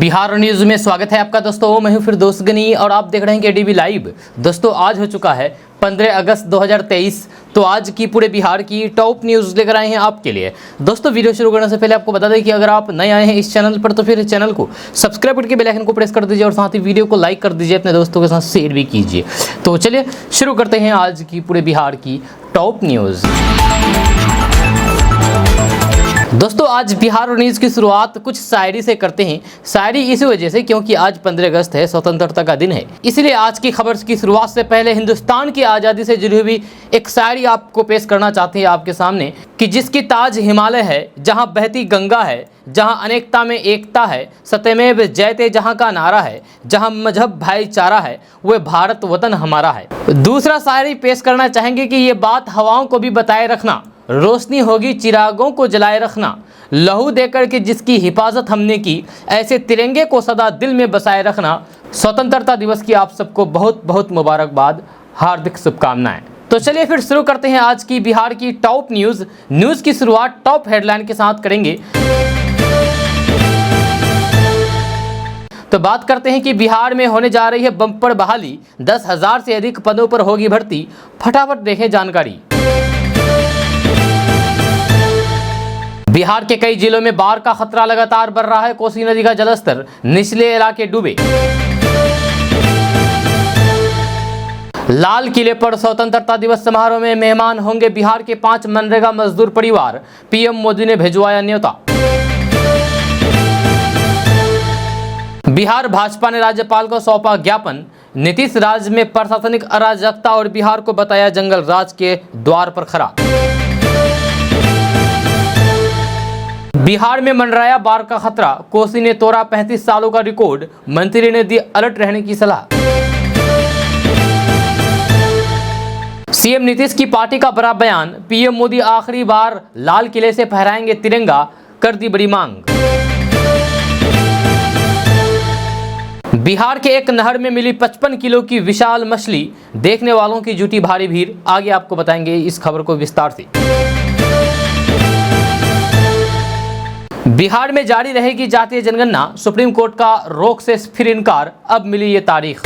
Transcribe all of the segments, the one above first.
Bihar news में स्वागत है आपका दोस्तों। मैं हूं फिर दोस्त गनी और आप देख रहे हैं केडीवी लाइव। दोस्तों आज हो चुका है 15 अगस्त 2023। तो आज की पूरे बिहार की टॉप न्यूज़ लेकर आए हैं आपके लिए। दोस्तों वीडियो शुरू करने से पहले आपको बता दें कि अगर आप नए आए हैं इस चैनल पर तो फिर चैनल को सब्सक्राइब करके बेल आइकन को प्रेस कर दीजिए और साथ ही वीडियो को लाइक कर दीजिए, अपने दोस्तों के साथ शेयर भी कीजिए। तो चलिए शुरू करते हैं आज की पूरे बिहार की टॉप न्यूज़। दोस्तों आज बिहार न्यूज़ की शुरुआत कुछ शायरी से करते हैं। शायरी इसी वजह से क्योंकि आज 15 अगस्त है, स्वतंत्रता का दिन है, इसलिए आज की खबर की शुरुआत से पहले हिंदुस्तान की आज़ादी से जुड़ी हुई एक शायरी आपको पेश करना चाहते हैं आपके सामने कि जिसकी ताज हिमालय है, जहां बहती गंगा है, जहां अनेकता में एकता है, सत्यमेव जयते जहां का नारा है, जहां मजहब भाईचारा है, वह भारत वतन हमारा है। दूसरा शायरी पेश करना चाहेंगे कि ये बात हवाओं को भी बताए रखना, रोशनी होगी चिरागों को जलाए रखना, लहू देकर के जिसकी हिफाजत हमने की, ऐसे तिरंगे को सदा दिल में बसाए रखना। स्वतंत्रता दिवस की आप सबको बहुत बहुत मुबारकबाद, हार्दिक शुभकामनाएं। तो चलिए फिर शुरू करते हैं आज की बिहार की टॉप न्यूज़ की शुरुआत टॉप हेडलाइन के साथ करेंगे। तो बात करते हैं कि बिहार में होने जा रही है बम्पर बहाली, 10,000 से अधिक पदों पर होगी भर्ती। फटाफट देखें जानकारी। बिहार के कई जिलों में बाढ़ का खतरा लगातार बढ़ रहा है। कोसी नदी का जलस्तर, निचले इलाके डूबे। लाल किले पर स्वतंत्रता दिवस समारोह में मेहमान होंगे बिहार के 5 मनरेगा मजदूर परिवार, पीएम मोदी ने भिजवाया न्योता। बिहार भाजपा ने राज्यपाल को सौंपा ज्ञापन, नीतीश राज में प्रशासनिक अराजकता और बिहार को बताया जंगल राज के द्वार पर खड़ा। बिहार में मंडराया बाढ़ का खतरा, कोसी ने तोड़ा 35 सालों का रिकॉर्ड, मंत्री ने दी अलर्ट रहने की सलाह। सीएम नीतीश की पार्टी का बड़ा बयान, पीएम मोदी आखिरी बार लाल किले से फहराएंगे तिरंगा, कर दी बड़ी मांग। बिहार के एक नहर में मिली 55 किलो की विशाल मछली, देखने वालों की जुटी भारी भीड़। आगे आपको बताएंगे इस खबर को विस्तार से। बिहार में जारी रहेगी जातीय जनगणना, सुप्रीम कोर्ट का रोक से फिर इनकार, अब मिली ये तारीख।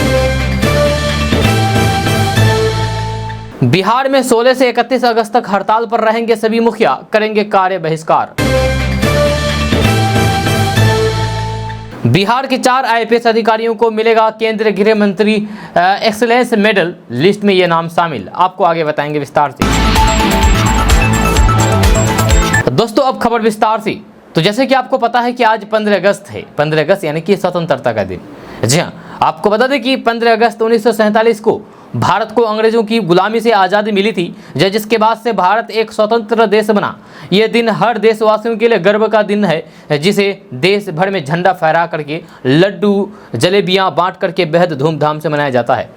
बिहार में 16 से 31 अगस्त तक हड़ताल पर रहेंगे सभी मुखिया, करेंगे कार्य बहिष्कार। बिहार के 4 आईपीएस अधिकारियों को मिलेगा केंद्रीय गृह मंत्री एक्सीलेंस मेडल, लिस्ट में ये नाम शामिल। आपको आगे बताएंगे विस्तार से। दोस्तों अब खबर विस्तार से। तो जैसे कि आपको पता है कि आज 15 अगस्त है, 15 अगस्त यानी कि स्वतंत्रता का दिन। जी हाँ, आपको बता दें कि 15 अगस्त 1947 को भारत को अंग्रेजों की गुलामी से आज़ादी मिली थी, जिसके बाद से भारत एक स्वतंत्र देश बना। यह दिन हर देशवासियों के लिए गर्व का दिन है, जिसे देश भर में झंडा फहरा करके, लड्डू जलेबियाँ बांट करके बेहद धूमधाम से मनाया जाता है।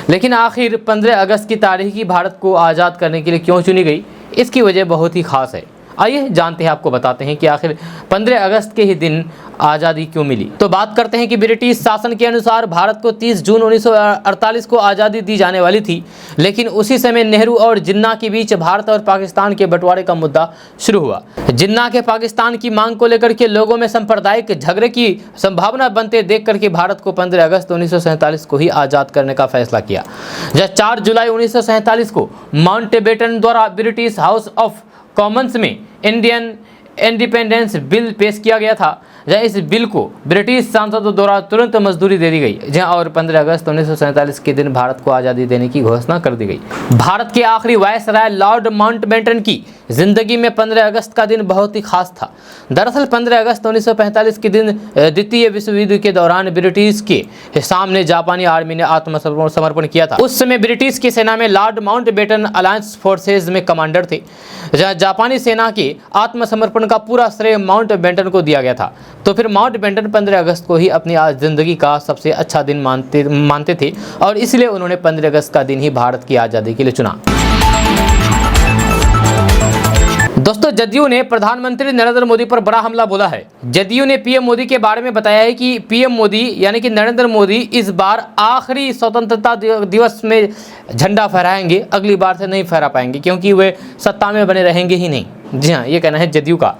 लेकिन आखिर 15 अगस्त की तारीख ही भारत को आज़ाद करने के लिए क्यों चुनी गई, इसकी वजह बहुत ही खास है। आइए जानते हैं, आपको बताते हैं कि आखिर 15 अगस्त के ही दिन आज़ादी क्यों मिली। तो बात करते हैं कि ब्रिटिश शासन के अनुसार भारत को 30 जून 1948 को आज़ादी दी जाने वाली थी, लेकिन उसी समय नेहरू और जिन्ना के बीच भारत और पाकिस्तान के बंटवारे का मुद्दा शुरू हुआ। जिन्ना के पाकिस्तान की मांग को लेकर के लोगों में सांप्रदायिक झगड़े की संभावना बनते देख करके भारत को 15 अगस्त 1947 को ही आज़ाद करने का फैसला किया। जब 4 जुलाई 1947 को माउंटबेटन द्वारा ब्रिटिश हाउस ऑफ कॉमन्स में इंडियन इंडिपेंडेंस बिल पेश किया गया था, जहाँ इस बिल को ब्रिटिश सांसदों द्वारा तुरंत मंजूरी दे दी गई, जहाँ और 15 अगस्त 1947 के दिन भारत को आज़ादी देने की घोषणा कर दी गई। भारत के आखिरी वायसराय लॉर्ड माउंटबेटन की जिंदगी में 15 अगस्त का दिन बहुत ही खास था। दरअसल 15 अगस्त 1945 के दिन द्वितीय विश्व युद्ध के दौरान ब्रिटिश के सामने जापानी आर्मी ने आत्मसमर्पण किया था। उस समय ब्रिटिश की सेना में लॉर्ड माउंटबेटन अलायंस फोर्सेज में कमांडर थे, जहाँ जापानी सेना के आत्मसमर्पण का पूरा श्रेय माउंटबेटन को दिया गया था। तो फिर माउंटबेटन 15 अगस्त को ही अपनी जिंदगी का सबसे अच्छा दिन मानते थे और इसलिए उन्होंने 15 अगस्त का दिन ही भारत की आज़ादी के लिए चुना। दोस्तों जदयू ने प्रधानमंत्री नरेंद्र मोदी पर बड़ा हमला बोला है। जदयू ने पीएम मोदी के बारे में बताया है कि पीएम मोदी यानी कि नरेंद्र मोदी इस बार आखिरी स्वतंत्रता दिवस में झंडा फहराएंगे, अगली बार से नहीं फहरा पाएंगे क्योंकि वे सत्ता में बने रहेंगे ही नहीं। जी हाँ, ये कहना है जदयू का।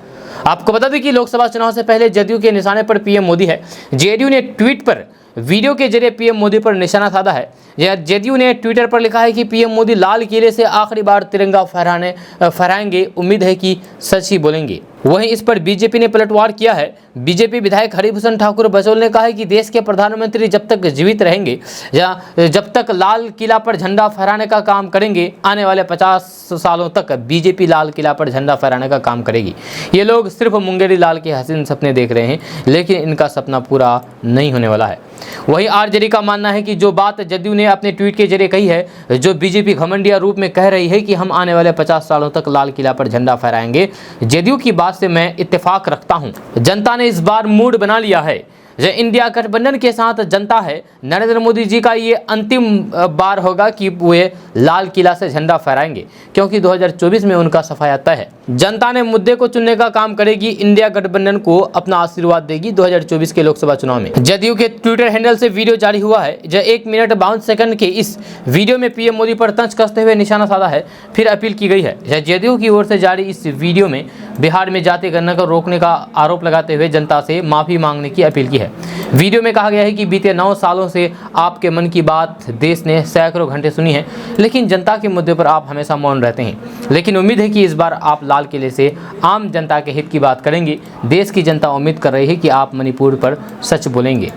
आपको बता दें कि लोकसभा चुनाव से पहले जदयू के निशाने पर पीएम मोदी है। जेडीयू ने ट्वीट पर वीडियो के जरिए पीएम मोदी पर निशाना साधा है। जेडीयू ने ट्विटर पर लिखा है कि पीएम मोदी लाल किले से आखिरी बार तिरंगा फहराएंगे, उम्मीद है कि सच ही बोलेंगे। वहीं इस पर बीजेपी ने पलटवार किया है। बीजेपी विधायक हरिभूषण ठाकुर बचौल ने कहा है कि देश के प्रधानमंत्री जब तक जीवित रहेंगे या जब तक लाल किला पर झंडा फहराने का काम करेंगे, आने वाले 50 सालों तक बीजेपी लाल किला पर झंडा फहराने का काम करेगी। ये लोग सिर्फ मुंगेरी लाल के हसीन सपने देख रहे हैं, लेकिन इनका सपना पूरा नहीं होने वाला है। वहीं आरजेडी का मानना है कि जो बात जदयू ने अपने ट्वीट के जरिए कही है, जो बीजेपी घमंडिया रूप में कह रही है कि हम आने वाले 50 सालों तक लाल किला पर झंडा फहराएंगे, जदयू की बात से मैं इत्तेफाक रखता हूं। जनता ने इस बार मूड बना लिया है। जो इंडिया गठबंधन के साथ जनता है, नरेंद्र मोदी जी का ये अंतिम बार होगा कि वे लाल किला से झंडा फहराएंगे, क्योंकि 2024 में उनका सफाया तय है। जनता ने मुद्दे को चुनने का काम करेगी, इंडिया गठबंधन को अपना आशीर्वाद देगी 2024 के लोकसभा चुनाव में। जदयू के ट्विटर हैंडल से वीडियो जारी हुआ है। जो 1 मिनट 52 सेकंड के इस वीडियो में पीएम मोदी पर तंज कसते हुए निशाना साधा है, फिर अपील की गई है। जदयू की ओर से जारी इस वीडियो में बिहार में जाति गणना को रोकने का आरोप लगाते हुए जनता से माफी मांगने की अपील की है। वीडियो में कहा गया है कि बीते 9 सालों से आपके मन की बात देश ने सैकड़ों घंटे सुनी है, लेकिन जनता के मुद्दे पर आप हमेशा मौन रहते हैं। लेकिन उम्मीद है कि इस बार आप लाल किले से आम जनता के हित की बात करेंगे। देश की जनता उम्मीद कर रही है कि आप मणिपुर पर सच बोलेंगे।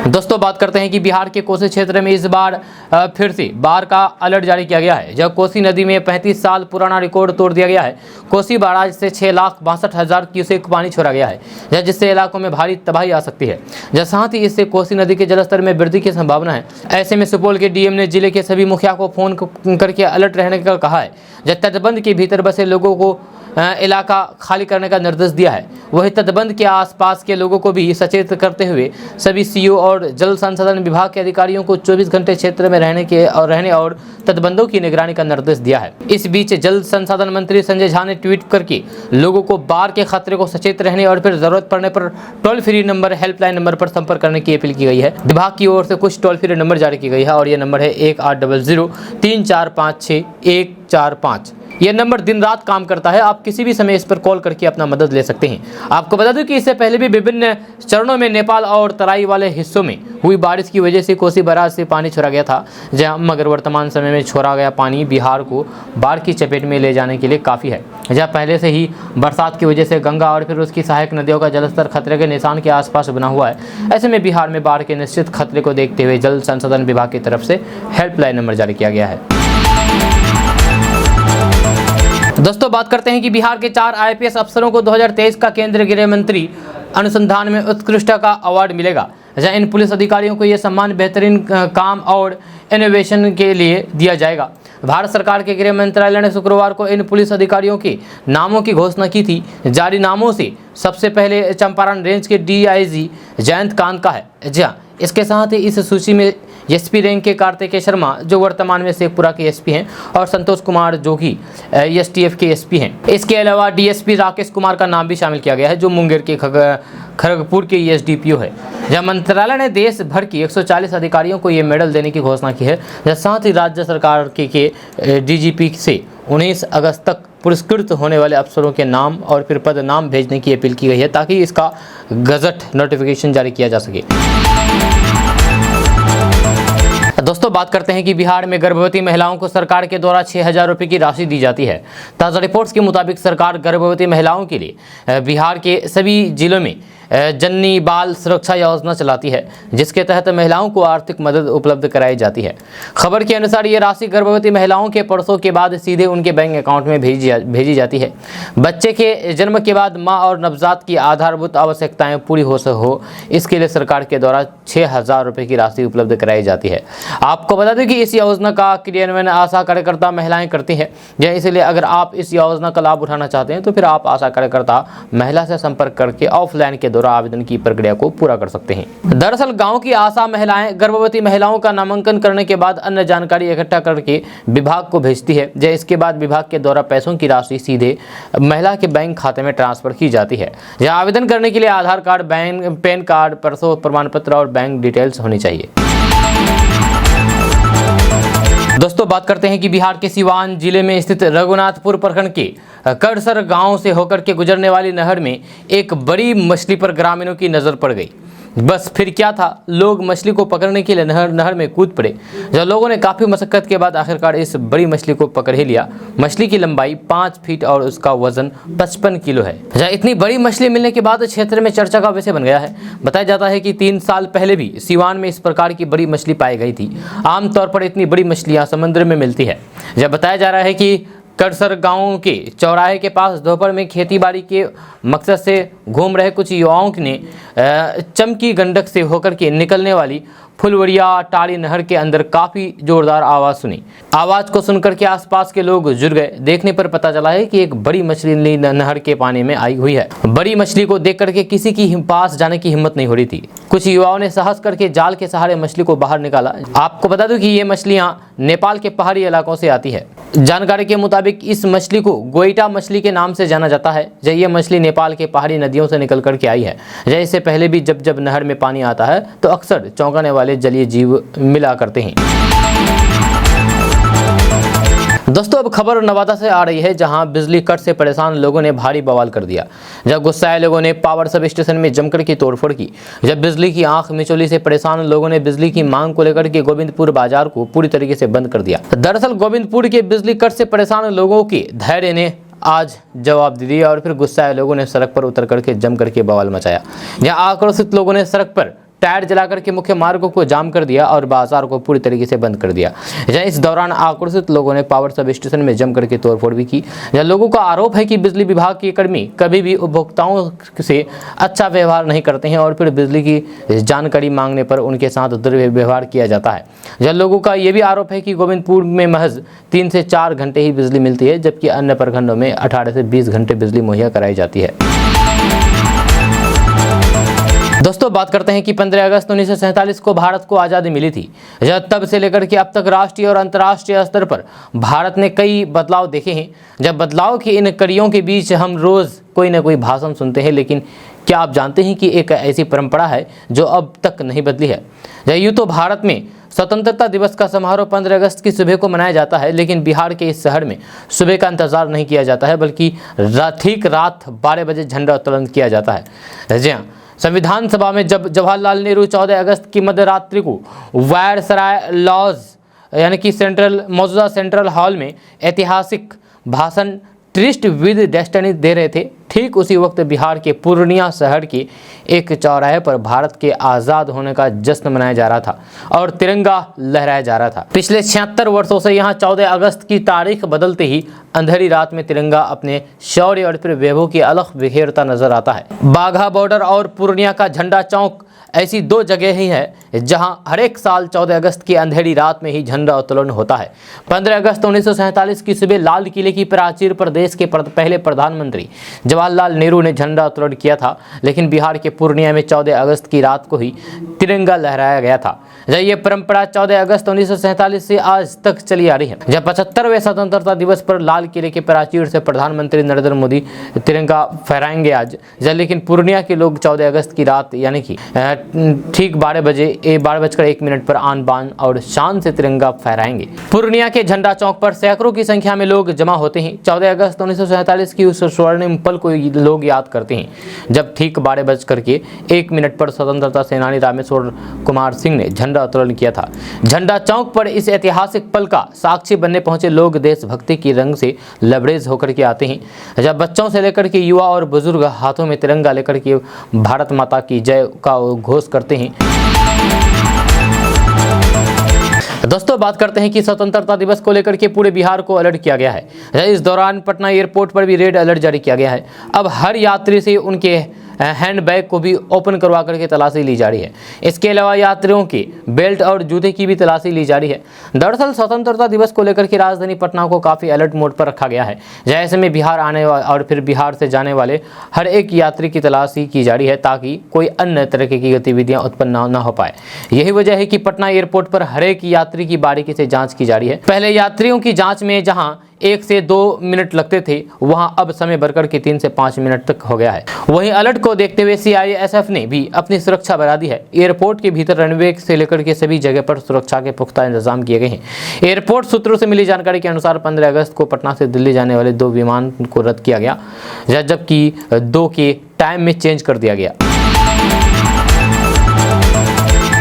दोस्तों, बात करते हैं कि बिहार के कोसी क्षेत्र में इस बार फिर से बाढ़ का अलर्ट जारी किया गया है। जब कोसी नदी में 35 साल पुराना रिकॉर्ड तोड़ दिया गया है। कोसी बैराज से 6,62,000 क्यूसेक पानी छोड़ा गया है, जिससे इलाकों में भारी तबाही आ सकती है। साथ ही इससे कोसी नदी के जलस्तर में वृद्धि की संभावना है। ऐसे में सुपौल के डीएम ने जिले के सभी मुखिया को फोन करके अलर्ट रहने का कहा है। जब तटबंध के भीतर बसे लोगों को इलाका खाली करने का निर्देश दिया है। वही तटबंध के आसपास के लोगों को भी सचेत करते हुए सभी सीओ और जल संसाधन विभाग के अधिकारियों को 24 घंटे क्षेत्र में रहने और तटबंधों की निगरानी का निर्देश दिया है। इस बीच जल संसाधन मंत्री संजय झा ने ट्वीट करके लोगों को बाढ़ के खतरे को सचेत रहने और फिर जरूरत पड़ने पर toll free number helpline number पर संपर्क करने की अपील की गई है। विभाग की ओर से कुछ टोल फ्री नंबर जारी की गई है और ये नंबर है 1800-3456-145। यह नंबर दिन रात काम करता है। आप किसी भी समय इस पर कॉल करके अपना मदद ले सकते हैं। आपको बता दूं कि इससे पहले भी विभिन्न चरणों में नेपाल और तराई वाले हिस्सों में हुई बारिश की वजह से कोसी बैराज से पानी छोड़ा गया था, मगर वर्तमान समय में छोड़ा गया पानी बिहार को बाढ़ की चपेट में ले जाने के लिए काफ़ी है। जहाँ पहले से ही बरसात की वजह से गंगा और फिर उसकी सहायक नदियों का जलस्तर खतरे के निशान के आसपास बना हुआ है। ऐसे में बिहार में बाढ़ के निश्चित खतरे को देखते हुए जल संसाधन विभाग की तरफ से हेल्पलाइन नंबर जारी किया गया है। दोस्तों, बात करते हैं कि बिहार के 4 आईपीएस अफसरों को 2023 का केंद्रीय गृह मंत्री अनुसंधान में उत्कृष्टता का अवार्ड मिलेगा। जहां इन पुलिस अधिकारियों को यह सम्मान बेहतरीन काम और इनोवेशन के लिए दिया जाएगा। भारत सरकार के गृह मंत्रालय ने शुक्रवार को इन पुलिस अधिकारियों के नामों की घोषणा की थी। जारी नामों से सबसे पहले चंपारण रेंज के डीआईजी जयंत कांत का है। जहाँ इसके साथ ही इस सूची में एसपी रैंक के कार्तिकेय शर्मा, जो वर्तमान में शेखपुरा के एसपी हैं, और संतोष कुमार, जो कि एसटीएफ के एसपी हैं। इसके अलावा डीएसपी राकेश कुमार का नाम भी शामिल किया गया है, जो मुंगेर के खड़गपुर के एसडीपीओ है। जहाँ मंत्रालय ने देश भर की 140 अधिकारियों को ये मेडल देने की घोषणा की है। साथ ही राज्य सरकार के डीजीपी से 19 अगस्त तक पुरस्कृत होने वाले अफसरों के नाम और फिर पद नाम भेजने की अपील की गई है, ताकि इसका गजट नोटिफिकेशन जारी किया जा सके। दोस्तों, बात करते हैं कि बिहार में गर्भवती महिलाओं को सरकार के द्वारा 6,000 रुपये की राशि दी जाती है। ताज़ा रिपोर्ट्स के मुताबिक सरकार गर्भवती महिलाओं के लिए बिहार के सभी जिलों में जननी बाल सुरक्षा योजना चलाती है, जिसके तहत महिलाओं को आर्थिक मदद उपलब्ध कराई जाती है। खबर के अनुसार ये राशि गर्भवती महिलाओं के प्रसव के बाद सीधे उनके बैंक अकाउंट में भेजी जाती है। बच्चे के जन्म के बाद माँ और नवजात की आधारभूत आवश्यकताएं पूरी हो, इसके लिए सरकार के द्वारा 6,000 रुपये की राशि उपलब्ध कराई जाती है। आपको बता दें कि इस योजना का क्रियान्वयन आशा कार्यकर्ता महिलाएं करती हैं। इसलिए अगर आप इस योजना का लाभ उठाना चाहते हैं तो फिर आप आशा कार्यकर्ता महिला से संपर्क करके ऑफलाइन के द्वारा आवेदन की प्रक्रिया को पूरा कर सकते हैं। दरअसल गांव की आशा महिलाएं गर्भवती महिलाओं का नामांकन करने के बाद अन्य जानकारी इकट्ठा करके विभाग को भेजती है। इसके बाद विभाग के द्वारा पैसों की राशि सीधे महिला के बैंक खाते में ट्रांसफर की जाती है। जहां आवेदन करने के लिए आधार कार्ड, पैन कार्ड, प्रसव प्रमाण पत्र और बैंक डिटेल्स होनी चाहिए। दोस्तों बात करते हैं कि बिहार के सिवान जिले में स्थित रघुनाथपुर प्रखंड के करसर गांव से होकर के गुजरने वाली नहर में एक बड़ी मछली पर ग्रामीणों की नजर पड़ गई। बस फिर क्या था, लोग मछली को पकड़ने के लिए नहर में कूद पड़े। जब लोगों ने काफ़ी मशक्कत के बाद आखिरकार इस बड़ी मछली को पकड़ ही लिया। मछली की लंबाई 5 फीट और उसका वजन 55 किलो है। जहाँ इतनी बड़ी मछली मिलने के बाद क्षेत्र में चर्चा का विषय बन गया है। बताया जाता है कि 3 साल पहले भी सिवान में इस प्रकार की बड़ी मछली पाई गई थी। आमतौर पर इतनी बड़ी मछलियाँ समुद्र में मिलती है। जब बताया जा रहा है कि करसर गांव के चौराहे के पास दोपहर में खेतीबाड़ी के मकसद से घूम रहे कुछ युवाओं ने चमकी गंडक से होकर के निकलने वाली फुलवरिया टाड़ी नहर के अंदर काफ़ी जोरदार आवाज़ सुनी। आवाज़ को सुनकर के आसपास के लोग जुड़ गए। देखने पर पता चला है कि एक बड़ी मछली नहर के पानी में आई हुई है। बड़ी मछली को देख करके किसी की पास जाने की हिम्मत नहीं हो रही थी। कुछ युवाओं ने साहस करके जाल के सहारे मछली को बाहर निकाला। आपको बता दूं कि ये मछलियाँ नेपाल के पहाड़ी इलाकों से आती है। जानकारी के मुताबिक इस मछली को गोइटा मछली के नाम से जाना जाता है। जब ये मछली नेपाल के पहाड़ी नदियों से निकल करके आई है। जब इससे पहले भी जब नहर में पानी आता है तो अक्सर चौंकाने वाले जलीय जीव मिला करते हैं। दोस्तों अब खबर नवादा से आ रही है, जहां बिजली कट से परेशान लोगों ने भारी बवाल कर दिया। जब गुस्साए लोगों ने पावर सब स्टेशन में जमकर की तोड़फोड़ की। जब बिजली की आंख मिचौली से परेशान लोगों ने बिजली की मांग को लेकर के गोविंदपुर बाजार को पूरी तरीके से बंद कर दिया। दरअसल गोविंदपुर के बिजली कट से परेशान लोगों के धैर्य ने आज जवाब दे दिया और फिर गुस्साए लोगों ने सड़क पर उतर करके जम करके बवाल मचाया। यहाँ आक्रोशित लोगों ने सड़क पर टायर जलाकर के मुख्य मार्गों को जाम कर दिया और बाजार को पूरी तरीके से बंद कर दिया। इस दौरान आक्रोशित लोगों ने पावर सब स्टेशन में जम करके तोड़फोड़ भी की। लोगों का आरोप है कि बिजली विभाग के कर्मी कभी भी उपभोक्ताओं से अच्छा व्यवहार नहीं करते हैं और फिर बिजली की जानकारी मांगने पर उनके साथ दुर्व्यवहार किया जाता है। लोगों का यह भी आरोप है कि गोविंदपुर में महज 3 से 4 घंटे ही बिजली मिलती है, जबकि अन्य प्रखंडों में 18 से 20 घंटे बिजली मुहैया कराई जाती है। दोस्तों बात करते हैं कि 15 अगस्त 1947 को भारत को आज़ादी मिली थी। तब से लेकर के अब तक राष्ट्रीय और अंतर्राष्ट्रीय स्तर पर भारत ने कई बदलाव देखे हैं। जब बदलाव की इन कड़ियों के बीच हम रोज़ कोई न कोई भाषण सुनते हैं, लेकिन क्या आप जानते हैं कि एक ऐसी परंपरा है जो अब तक नहीं बदली है। यूँ तो भारत में स्वतंत्रता दिवस का समारोह 15 अगस्त की सुबह को मनाया जाता है, लेकिन बिहार के इस शहर में सुबह का इंतजार नहीं किया जाता है, बल्कि ठीक रात 12 बजे झंडा उत्तोलन किया जाता है। जी हाँ, संविधान सभा में जब जवाहरलाल नेहरू 14 अगस्त की मध्यरात्रि को वायसराय लॉज यानी कि मौजूदा सेंट्रल हॉल में ऐतिहासिक भाषण ट्रिस्ट विद डेस्टिनी दे रहे थे, ठीक उसी वक्त बिहार के पूर्णिया शहर के एक चौराहे पर भारत के आज़ाद होने का जश्न मनाया जा रहा था और तिरंगा लहराया जा रहा था। पिछले 76 वर्षों से यहाँ 14 अगस्त की तारीख बदलते ही अंधेरी रात में तिरंगा अपने शौर्य और फिर वैभव की अलग बिखेरता नजर आता है। बाघा बॉर्डर और पूर्णिया का झंडा चौक ऐसी 2 जगह ही है जहां हर एक साल 14 अगस्त की अंधेरी रात में ही झंडा उत्तोलन होता है। 15 अगस्त 1947 की सुबह लाल किले की प्राचीर पर देश के पहले प्रधानमंत्री जवाहरलाल नेहरू ने झंडा उत्तोलन किया था, लेकिन बिहार के पूर्णिया में 14 अगस्त की रात को ही तिरंगा लहराया गया था। ये परंपरा 14 अगस्त 1947 से आज तक चली आ रही है। जब 75वें स्वतंत्रता दिवस पर लाल किले के प्राचीर से प्रधानमंत्री नरेंद्र मोदी तिरंगा फहराएंगे आज, लेकिन पूर्णिया के लोग 14 अगस्त की रात यानी कि ठीक 12:01 पर आन बान और शान से तिरंगा फहराएंगे। पूर्णिया के झंडा चौक पर सैकड़ों की संख्या में लोग जमा होते हैं। 14 अगस्त 1947 की उस स्वर्णिम पल को लोग याद करते हैं, जब ठीक 12:01 पर स्वतंत्रता सेनानी रामेश्वर कुमार सिंह ने झंडा उत्तोलन किया था। झंडा चौक पर इस ऐतिहासिक पल का साक्षी बनने पहुंचे लोग देशभक्ति की रंग से लबरेज होकर के आते हैं। जब बच्चों से लेकर के युवा और बुजुर्ग हाथों में तिरंगा लेकर के भारत माता की जय का घोष करते हैं। दोस्तों बात करते हैं कि स्वतंत्रता दिवस को लेकर के पूरे बिहार को अलर्ट किया गया है। इस दौरान पटना एयरपोर्ट पर भी रेड अलर्ट जारी किया गया है। अब हर यात्री से उनके हैंडबैग को भी ओपन करवा करके तलाशी ली जा रही है। इसके अलावा यात्रियों के बेल्ट और जूते की भी तलाशी ली जा रही है। दरअसल स्वतंत्रता दिवस को लेकर के राजधानी पटना को काफ़ी अलर्ट मोड पर रखा गया है। जैसे में बिहार आने और फिर बिहार से जाने वाले हर एक यात्री की तलाशी की जा रही है, ताकि कोई अन्य तरह की गतिविधियां उत्पन्न न हो पाए। यही वजह है कि पटना एयरपोर्ट पर हर एक यात्री की बारीकी से जाँच की जा रही है। पहले यात्रियों की जाँच में जहाँ 1 से 2 मिनट लगते थे वहां अब समय बढ़कर के 3 से 5 मिनट तक हो गया है। वहीं अलर्ट को देखते हुए CISF ने भी अपनी सुरक्षा बढ़ा दी है। एयरपोर्ट के भीतर रनवे से लेकर के सभी जगह पर सुरक्षा के पुख्ता इंतजाम किए गए हैं। एयरपोर्ट सूत्रों से मिली जानकारी के अनुसार 15 अगस्त को पटना से दिल्ली जाने वाले 2 विमान को रद्द किया गया, जबकि 2 के टाइम में चेंज कर दिया गया।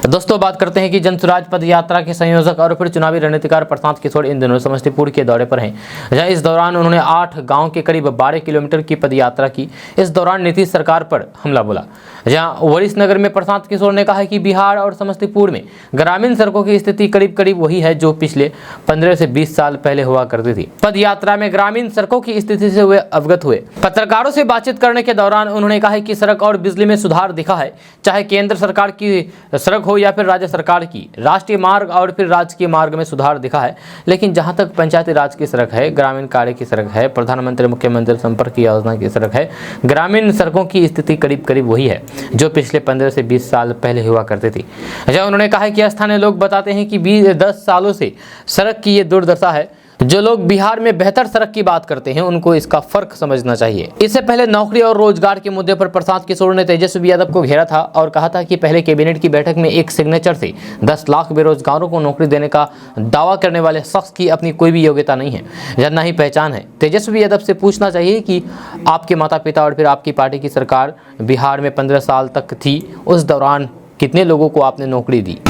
दोस्तों बात करते हैं कि जनसुराज पद यात्रा के संयोजक और फिर चुनावी रणनीतिकार प्रशांत किशोर इन दिनों समस्तीपुर के दौरे पर हैं, जहां इस दौरान उन्होंने 8 गांव के करीब 12 किलोमीटर की पद यात्रा की। इस दौरान नीतीश सरकार पर हमला बोला। जहां वरिष्ठ नगर में प्रशांत किशोर ने कहा कि बिहार और समस्तीपुर में ग्रामीण सड़कों की स्थिति करीब करीब वही है जो पिछले 15 से 20 साल पहले हुआ करती थी। पद यात्रा में ग्रामीण सड़कों की स्थिति से वे अवगत हुए। पत्रकारों से बातचीत करने के दौरान उन्होंने कहा कि सड़क और बिजली में सुधार दिखा है, चाहे केंद्र सरकार की सड़क हो या फिर राज्य सरकार की। राष्ट्रीय मार्ग और फिर राजकीय मार्ग में सुधार दिखा है, लेकिन जहां तक पंचायती राज की सड़क है, ग्रामीण कार्य की सड़क है, प्रधानमंत्री मुख्यमंत्री संपर्क योजना की सड़क है, ग्रामीण सड़कों की स्थिति करीब करीब वही है जो पिछले 15 से 20 साल पहले हुआ करती थी। जब उन्होंने कहा कि स्थानीय लोग बताते हैं कि 10 सालों से सड़क की ये दुर्दशा है। जो लोग बिहार में बेहतर सड़क की बात करते हैं उनको इसका फर्क समझना चाहिए। इससे पहले नौकरी और रोजगार के मुद्दे पर प्रशांत किशोर ने तेजस्वी यादव को घेरा था और कहा था कि पहले कैबिनेट की बैठक में एक सिग्नेचर से 10 लाख बेरोजगारों को नौकरी देने का दावा करने वाले शख्स की अपनी कोई भी योग्यता नहीं है या न ही पहचान है। तेजस्वी यादव से पूछना चाहिए कि आपके माता पिता और फिर आपकी पार्टी की सरकार बिहार में 15 साल तक थी, उस दौरान कितने लोगों को आपने नौकरी दी।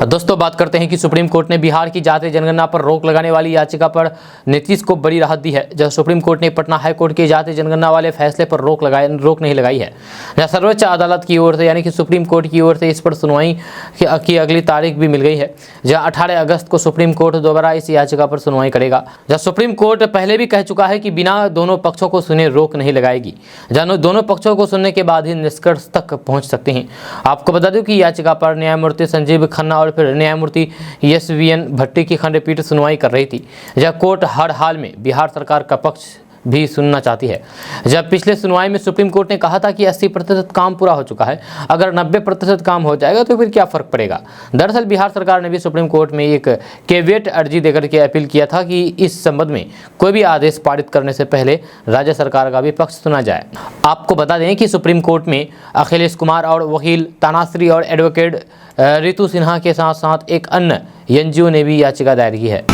दोस्तों बात करते हैं कि सुप्रीम कोर्ट ने बिहार की जातीय जनगणना पर रोक लगाने वाली याचिका पर नीतीश को बड़ी राहत दी है। जब सुप्रीम कोर्ट ने पटना हाई कोर्ट के जातीय जनगणना वाले फैसले पर रोक नहीं लगाई है। जहाँ सर्वोच्च अदालत की ओर से यानी कि सुप्रीम कोर्ट की ओर से इस पर सुनवाई की अगली तारीख भी मिल गई है। जहाँ 18 अगस्त को सुप्रीम कोर्ट दोबारा इस याचिका पर सुनवाई करेगा। जहाँ सुप्रीम कोर्ट पहले भी कह चुका है कि बिना दोनों पक्षों को सुने रोक नहीं लगाएगी। जहाँ दोनों पक्षों को सुनने के बाद ही निष्कर्ष तक पहुँच सकते हैं। आपको बता दूं कि याचिका पर न्यायमूर्ति संजीव खन्ना और फिर न्यायमूर्ति SVN भट्टी की खंडपीठ सुनवाई कर रही थी। जब कोर्ट हर हाल में बिहार सरकार का पक्ष भी सुनना चाहती है। जब पिछले सुनवाई में सुप्रीम कोर्ट ने कहा था कि 80% काम पूरा हो चुका है, अगर 90% काम हो जाएगा तो फिर क्या फर्क पड़ेगा। दरअसल बिहार सरकार ने भी सुप्रीम कोर्ट में एक कैविएट अर्जी देकर के अपील किया था कि इस संबंध में कोई भी आदेश पारित करने से पहले राज्य सरकार का भी पक्ष सुना जाए। आपको बता दें कि सुप्रीम कोर्ट में अखिलेश कुमार और वकील तानाश्री और एडवोकेट रितु सिन्हा के साथ साथ एक अन्य NGO ने भी याचिका दायर की है।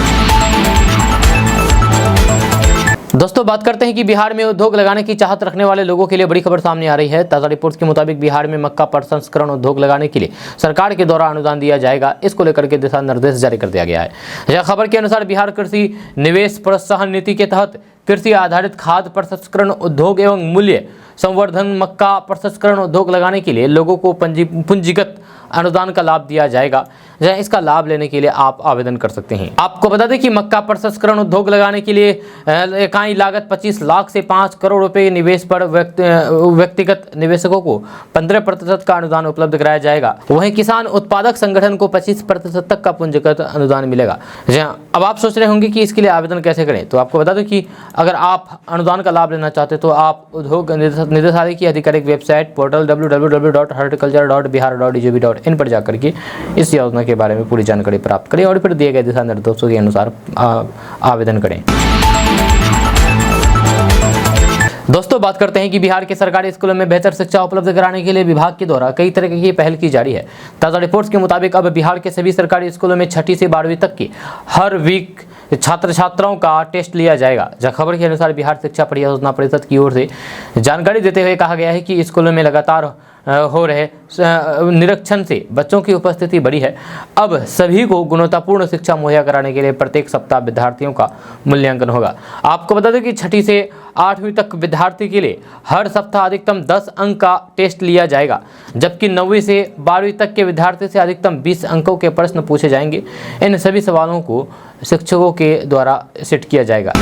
दोस्तों बात करते हैं कि बिहार में उद्योग लगाने की चाहत रखने वाले लोगों के लिए बड़ी खबर सामने आ रही है। ताज़ा रिपोर्ट्स के मुताबिक बिहार में मक्का प्रसंस्करण उद्योग लगाने के लिए सरकार के द्वारा अनुदान दिया जाएगा। इसको लेकर के दिशा निर्देश जारी कर दिया गया है। यह खबर के अनुसार बिहार कृषि निवेश प्रोत्साहन नीति के तहत कृषि आधारित खाद्य प्रसंस्करण उद्योग एवं मूल्य संवर्धन मक्का प्रसंस्करण उद्योग लगाने के लिए लोगों को पूंजीगत अनुदान का लाभ दिया जाएगा। जहाँ इसका लाभ लेने के लिए आप आवेदन कर सकते हैं। आपको बता दें कि मक्का प्रसंस्करण उद्योग लगाने के लिए इकाई लागत 25 लाख से 5 करोड़ रुपए निवेश पर व्यक्तिगत निवेशकों को 15% का अनुदान उपलब्ध कराया जाएगा। वहीं किसान उत्पादक संगठन को 25% तक का पूंजीगत अनुदान मिलेगा। जहाँ अब आप सोच रहे होंगे कि इसके लिए आवेदन कैसे करें, तो आपको बता दें कि अगर आप अनुदान का लाभ लेना चाहते तो आप उद्योग निदेशालय की आधिकारिक वेबसाइट पोर्टल www.horticulture.bihar.gov.in पर जाकर के इस योजना के बारे में पूरी जानकारी प्राप्त करें और फिर दिए गए दिशा निर्देशों के अनुसार आवेदन करें। दोस्तों बात करते हैं कि बिहार के सरकारी स्कूलों में बेहतर शिक्षा उपलब्ध कराने के लिए विभाग के द्वारा कई तरह की पहल की जा रही है। ताज़ा रिपोर्ट्स के मुताबिक अब बिहार के सभी सरकारी स्कूलों में 6ठी से 12वीं तक की हर वीक छात्र छात्राओं का टेस्ट लिया जाएगा। जब खबर के अनुसार बिहार शिक्षा परियोजना परिषद की ओर से जानकारी देते हुए कहा गया है कि स्कूलों में लगातार हो रहे निरीक्षण से बच्चों की उपस्थिति बढ़ी है। अब सभी को गुणवत्तापूर्ण शिक्षा मुहैया कराने के लिए प्रत्येक सप्ताह विद्यार्थियों का मूल्यांकन होगा। आपको बता दें कि 6ठी से 8वीं तक विद्यार्थी के लिए हर सप्ताह अधिकतम 10 अंक का टेस्ट लिया जाएगा, जबकि 9वीं से 12वीं तक के विद्यार्थी से अधिकतम 20 अंकों के प्रश्न पूछे जाएंगे। इन सभी सवालों को शिक्षकों के द्वारा सेट किया जाएगा।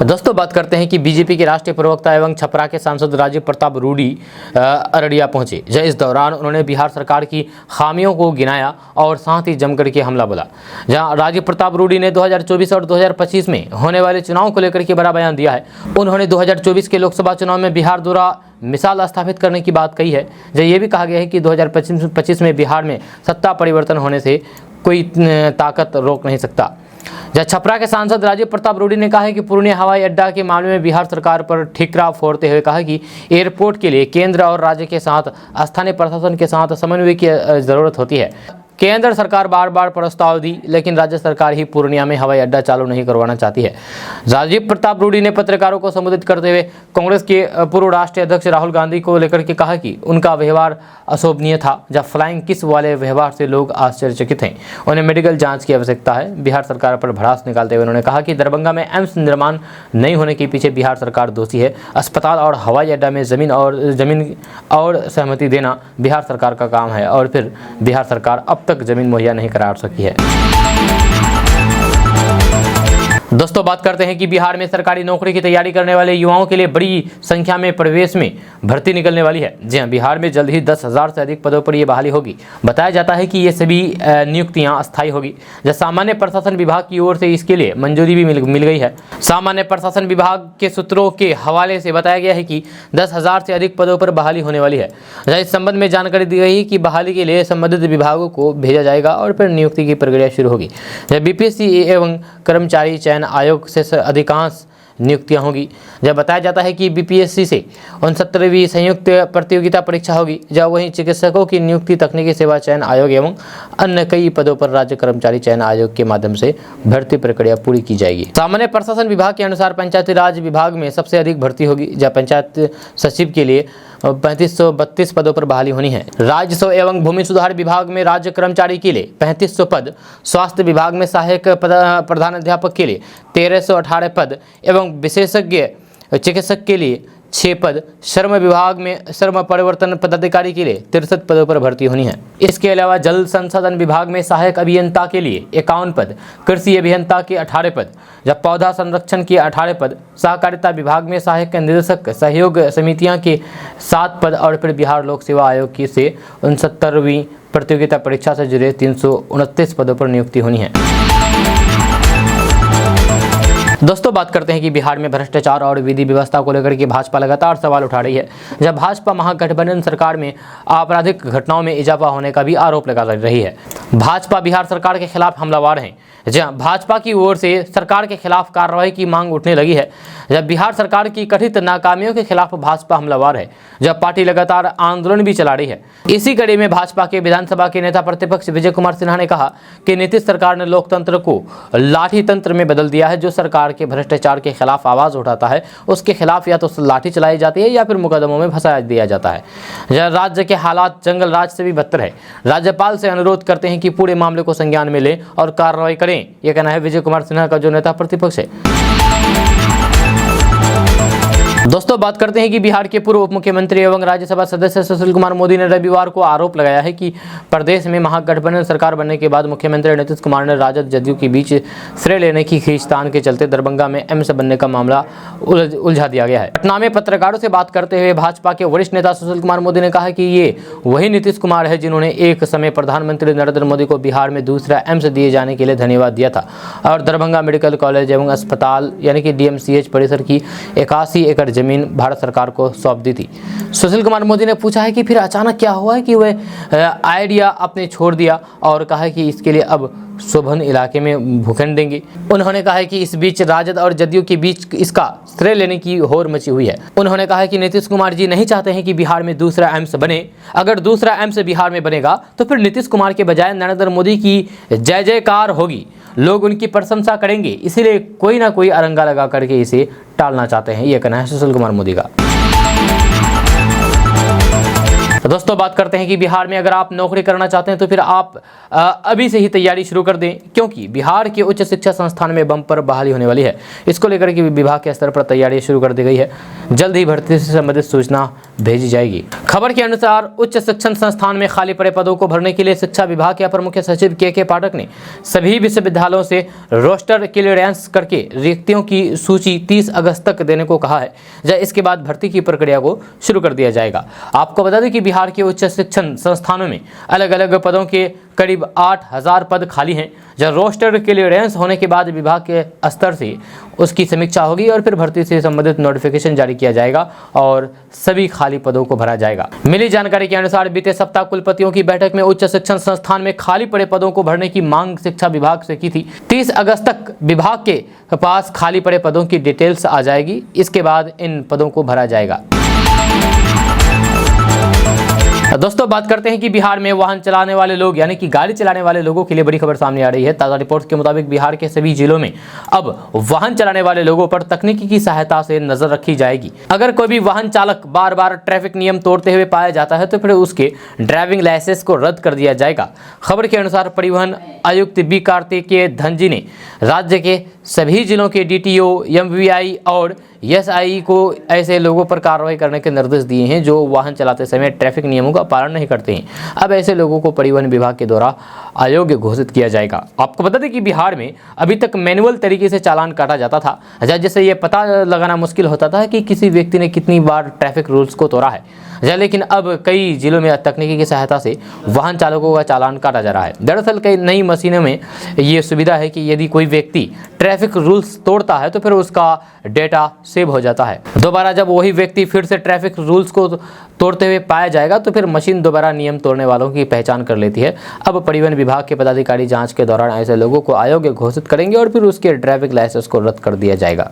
दोस्तों बात करते हैं कि बीजेपी के राष्ट्रीय प्रवक्ता एवं छपरा के सांसद राजीव प्रताप रूडी अररिया पहुंचे। इस दौरान उन्होंने बिहार सरकार की खामियों को गिनाया और साथ ही जमकर के हमला बोला। जहां राजीव प्रताप रूडी ने 2024 और 2025 में होने वाले चुनाव को लेकर के बड़ा बयान दिया है। उन्होंने 2024 के लोकसभा चुनाव में बिहार द्वारा मिसाल स्थापित करने की बात कही है। जब ये भी कहा गया है कि 2025 में बिहार में सत्ता परिवर्तन होने से कोई ताकत रोक नहीं सकता। जब छपरा के सांसद राजीव प्रताप रूडी ने कहा है कि पूर्णिया हवाई अड्डा के मामले में बिहार सरकार पर ठिकरा फोड़ते हुए कहा कि एयरपोर्ट के लिए केंद्र और राज्य के साथ स्थानीय प्रशासन के साथ समन्वय की जरूरत होती है। केंद्र सरकार बार बार प्रस्ताव दी, लेकिन राज्य सरकार ही पूर्णिया में हवाई अड्डा चालू नहीं करवाना चाहती है। राजीव प्रताप रूडी ने पत्रकारों को संबोधित करते हुए कांग्रेस के पूर्व राष्ट्रीय अध्यक्ष राहुल गांधी को लेकर के कहा कि उनका व्यवहार अशोभनीय था। जब फ्लाइंग किस वाले व्यवहार से लोग आश्चर्यचकित हैं। उन्हें मेडिकल जांच की आवश्यकता है। बिहार सरकार पर भड़ास निकालते हुए उन्होंने कहा कि दरभंगा में एम्स निर्माण नहीं होने के पीछे बिहार सरकार दोषी है। अस्पताल और हवाई अड्डा में जमीन और सहमति देना बिहार सरकार का काम है और फिर बिहार सरकार अब तक जमीन मुहैया नहीं करा सकी है। दोस्तों बात करते हैं कि बिहार में सरकारी नौकरी की तैयारी करने वाले युवाओं के लिए बड़ी संख्या में प्रवेश में भर्ती निकलने वाली है। जी हां, बिहार में जल्द ही 10,000 से अधिक पदों पर यह बहाली होगी। बताया जाता है कि ये सभी नियुक्तियां अस्थायी होगी। जब सामान्य प्रशासन विभाग की ओर से इसके लिए मंजूरी भी मिल गई है। सामान्य प्रशासन विभाग के सूत्रों के हवाले से बताया गया है कि 10,000 से अधिक पदों पर बहाली होने वाली है। इस संबंध में जानकारी दी गई कि बहाली के लिए संबंधित विभागों को भेजा जाएगा और फिर नियुक्ति की प्रक्रिया शुरू होगी। जब बीपीएससी एवं कर्मचारी चयन आयोग से अधिकांश नियुक्तियां होगी। जब बताया जाता है कि बीपीएससी से 69वीं संयुक्त प्रतियोगिता परीक्षा होगी। जब वहीं चिकित्सकों की नियुक्ति तकनीकी सेवा चयन आयोग एवं अन्य कई पदों पर राज्य कर्मचारी चयन आयोग के माध्यम से भर्ती प्रक्रिया पूरी की जाएगी। सामान्य प्रशासन विभाग के अनुसार पंचायती राज विभाग में सबसे अधिक भर्ती होगी। जब पंचायत सचिव के लिए 3532 पदों पर बहाली होनी है। राजस्व एवं भूमि सुधार विभाग में राज्य कर्मचारी के लिए 3500 पद, स्वास्थ्य विभाग में सहायक प्रधान अध्यापक के लिए 1318 पद एवं विशेषज्ञ चिकित्सक के लिए 6 पद, श्रम विभाग में श्रम परिवर्तन पदाधिकारी के लिए 63 पदों पर भर्ती होनी है। इसके अलावा जल संसाधन विभाग में सहायक अभियंता के लिए 51 पद, कृषि अभियंता के 18 पद, जब पौधा संरक्षण के 18 पद, सहकारिता विभाग में सहायक निदेशक सहयोग समितियां के 7 पद और फिर बिहार लोक सेवा आयोग की से 69वीं प्रतियोगिता परीक्षा से जुड़े 329 पदों पर नियुक्ति होनी है। दोस्तों बात करते हैं कि बिहार में भ्रष्टाचार और विधि व्यवस्था को लेकर के भाजपा लगातार सवाल उठा रही है। जब भाजपा महागठबंधन सरकार में आपराधिक घटनाओं में इजाफा होने का भी आरोप लगा रही है। भाजपा बिहार सरकार के खिलाफ हमलावर हैं। जहां भाजपा की ओर से सरकार के खिलाफ कार्रवाई की मांग उठने लगी है। जब बिहार सरकार की कथित नाकामियों के खिलाफ भाजपा हमलावर है, जब पार्टी लगातार आंदोलन भी चला रही है। इसी कड़ी में भाजपा के विधानसभा के नेता प्रतिपक्ष विजय कुमार सिन्हा ने कहा कि नीतीश सरकार ने लोकतंत्र को लाठी तंत्र में बदल दिया है। जो सरकार के भ्रष्टाचार के खिलाफ आवाज उठाता है उसके खिलाफ या तो लाठी चलाई जाती है या फिर मुकदमों में फंसा दिया जाता है। राज्य के हालात जंगल राज से भी बदतर है। राज्यपाल से अनुरोध करते हैं कि पूरे मामले को संज्ञान में लें और कार्रवाई करें। यह कहना है विजय कुमार सिन्हा का, जो नेता प्रतिपक्ष है। दोस्तों बात करते हैं कि बिहार के पूर्व उप मुख्यमंत्री एवं राज्यसभा सदस्य सुशील कुमार मोदी ने रविवार को आरोप लगाया है कि प्रदेश में महागठबंधन सरकार बनने के बाद मुख्यमंत्री नीतीश कुमार ने राजद जदयू के बीच श्रेय लेने की खींचतान के चलते दरभंगा में एम्स बनने का मामला उलझा दिया गया है। पटना में पत्रकारों से बात करते हुए भाजपा के वरिष्ठ नेता सुशील कुमार मोदी ने कहा कि ये वही नीतीश कुमार है जिन्होंने एक समय प्रधानमंत्री नरेंद्र मोदी को बिहार में दूसरा एम्स दिए जाने के लिए धन्यवाद दिया था और दरभंगा मेडिकल कॉलेज एवं अस्पताल यानी कि DMCH परिसर की 81 एकड़ जमीन भारत सरकार को सौंप दी थी। सुशील कुमार मोदी ने पूछा है कि फिर अचानक क्या हुआ है कि वह आइडिया आपने छोड़ दिया और कहा है कि इसके लिए अब शोभन इलाके में भूखंड देंगे। उन्होंने कहा है कि इस बीच राजद और जदयू के बीच इसका श्रेय लेने की होड़ मची हुई है। उन्होंने कहा है कि नीतीश कुमार जी नहीं चाहते हैं कि बिहार में दूसरा एम्स बने। अगर दूसरा एम्स बिहार में बनेगा तो फिर नीतीश कुमार के बजाय नरेंद्र मोदी की जय जयकार होगी, लोग उनकी प्रशंसा करेंगे, इसीलिए कोई ना कोई अरंगा लगा करके इसे टालना चाहते हैं। यह कहना है सुशील कुमार मोदी का। तो दोस्तों बात करते हैं कि बिहार में अगर आप नौकरी करना चाहते हैं तो फिर आप अभी से ही तैयारी शुरू कर दें, क्योंकि बिहार के उच्च शिक्षा संस्थान में बम्पर बहाली होने वाली है। इसको लेकर के विभाग के स्तर पर तैयारी शुरू कर दी गई है। जल्द ही भर्ती से संबंधित सूचना भेजी जाएगी। खबर के अनुसार उच्च शिक्षण संस्थान में खाली पड़े पदों को भरने के लिए शिक्षा विभाग के अपर मुख्य सचिव के पाठक ने सभी विश्वविद्यालयों से रोस्टर क्लियरेंस करके रिक्तियों की सूची 30 अगस्त तक देने को कहा है। इसके बाद भर्ती की प्रक्रिया को शुरू कर दिया जाएगा। आपको बता दें कि बिहार के उच्च शिक्षण संस्थानों में अलग अलग पदों के करीब 8000 पद खाली हैं। जब रोस्टर क्लियरेंस होने के बाद विभाग के स्तर से उसकी समीक्षा होगी और फिर भर्ती से संबंधित नोटिफिकेशन जारी किया जाएगा और सभी खाली पदों को भरा जाएगा। मिली जानकारी के अनुसार बीते सप्ताह कुलपतियों की बैठक में उच्च शिक्षण संस्थान में खाली पड़े पदों को भरने की मांग शिक्षा विभाग से की थी। 30 अगस्त तक विभाग के पास खाली पड़े पदों की डिटेल्स आ जाएगी। इसके बाद इन पदों को भरा जाएगा। दोस्तों बात करते हैं कि बिहार में वाहन चलाने वाले लोग यानी कि गाड़ी चलाने वाले लोगों के लिए बड़ी खबर सामने आ रही है। ताज़ा रिपोर्ट्स के मुताबिक बिहार के सभी जिलों में अब वाहन चलाने वाले लोगों पर तकनीकी की सहायता से नजर रखी जाएगी। अगर कोई भी वाहन चालक बार बार ट्रैफिक नियम तोड़ते हुए पाया जाता है तो फिर उसके ड्राइविंग लाइसेंस को रद्द कर दिया जाएगा। खबर के अनुसार परिवहन आयुक्त बी कार्तिकेय धनजी ने राज्य के सभी जिलों के DTO, MVI और SI को ऐसे लोगों पर कार्रवाई करने के निर्देश दिए हैं जो वाहन चलाते समय ट्रैफिक नियमों का पालन नहीं करते हैं। अब ऐसे लोगों को परिवहन विभाग के द्वारा अयोग्य घोषित किया जाएगा। आपको बता दें कि बिहार में अभी तक मैनुअल तरीके से चालान काटा जाता था, जिससे ये पता लगाना मुश्किल होता था कि किसी व्यक्ति ने कितनी बार ट्रैफिक रूल्स को तोड़ा है। लेकिन अब कई जिलों में तकनीकी की सहायता से वाहन चालकों का चालान काटा जा रहा है। दरअसल कई नई मशीनों में ये सुविधा है कि यदि कोई व्यक्ति ट्रैफिक रूल्स तोड़ता है तो फिर उसका डेटा सेव हो जाता है। दोबारा जब वही व्यक्ति फिर से ट्रैफिक रूल्स को तोड़ते हुए पाया जाएगा तो फिर मशीन दोबारा नियम तोड़ने वालों की पहचान कर लेती है। अब परिवहन विभाग के पदाधिकारी जांच के दौरान ऐसे लोगों को अयोग्य घोषित करेंगे और फिर उसके ड्राइविंग लाइसेंस को रद्द कर दिया जाएगा।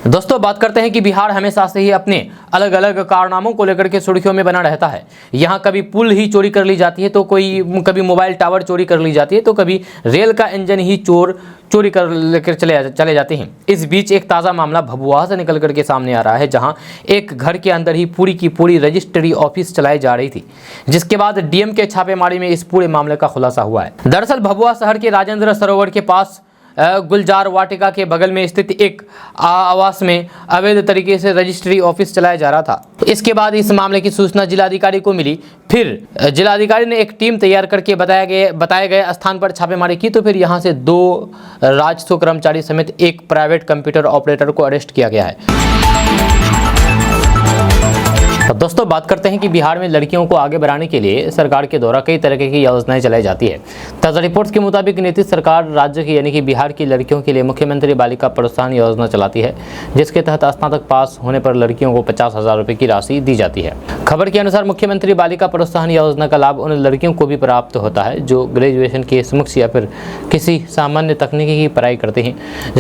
दोस्तों बात करते हैं कि बिहार हमेशा से ही अपने अलग अलग कारनामों को लेकर के सुर्खियों में बना रहता है। यहाँ कभी पुल ही चोरी कर ली जाती है तो कभी मोबाइल टावर चोरी कर ली जाती है तो कभी रेल का इंजन ही चोरी कर लेकर चले जाते हैं। इस बीच एक ताज़ा मामला भभुआ से निकल करके सामने आ रहा है, जहां एक घर के अंदर ही पूरी की पूरी रजिस्ट्री ऑफिस चलाई जा रही थी, जिसके बाद डीएम के छापेमारी में इस पूरे मामले का खुलासा हुआ है। दरअसल भभुआ शहर के राजेंद्र सरोवर के पास गुलजार वाटिका के बगल में स्थित एक आवास में अवैध तरीके से रजिस्ट्री ऑफिस चलाया जा रहा था। इसके बाद इस मामले की सूचना जिलाधिकारी को मिली। फिर जिलाधिकारी ने एक टीम तैयार करके बताए गए स्थान पर छापेमारी की तो फिर यहां से 2 राजस्व कर्मचारी समेत एक प्राइवेट कंप्यूटर ऑपरेटर को अरेस्ट किया गया है। तो दोस्तों बात करते हैं कि बिहार में लड़कियों को आगे बढ़ाने के लिए सरकार के द्वारा कई तरह की योजनाएं चलाई जाती है। ताज़ा रिपोर्ट्स के मुताबिक नीतीश सरकार राज्य की यानी कि बिहार की लड़कियों के लिए मुख्यमंत्री बालिका प्रोत्साहन योजना चलाती है, जिसके तहत स्नातक पास होने पर लड़कियों को 50,000 रुपये की राशि दी जाती है। खबर के अनुसार मुख्यमंत्री बालिका प्रोत्साहन योजना का लाभ उन लड़कियों को भी प्राप्त होता है जो ग्रेजुएशन के समुच्च या फिर किसी सामान्य तकनीकी की पढ़ाई करते हैं।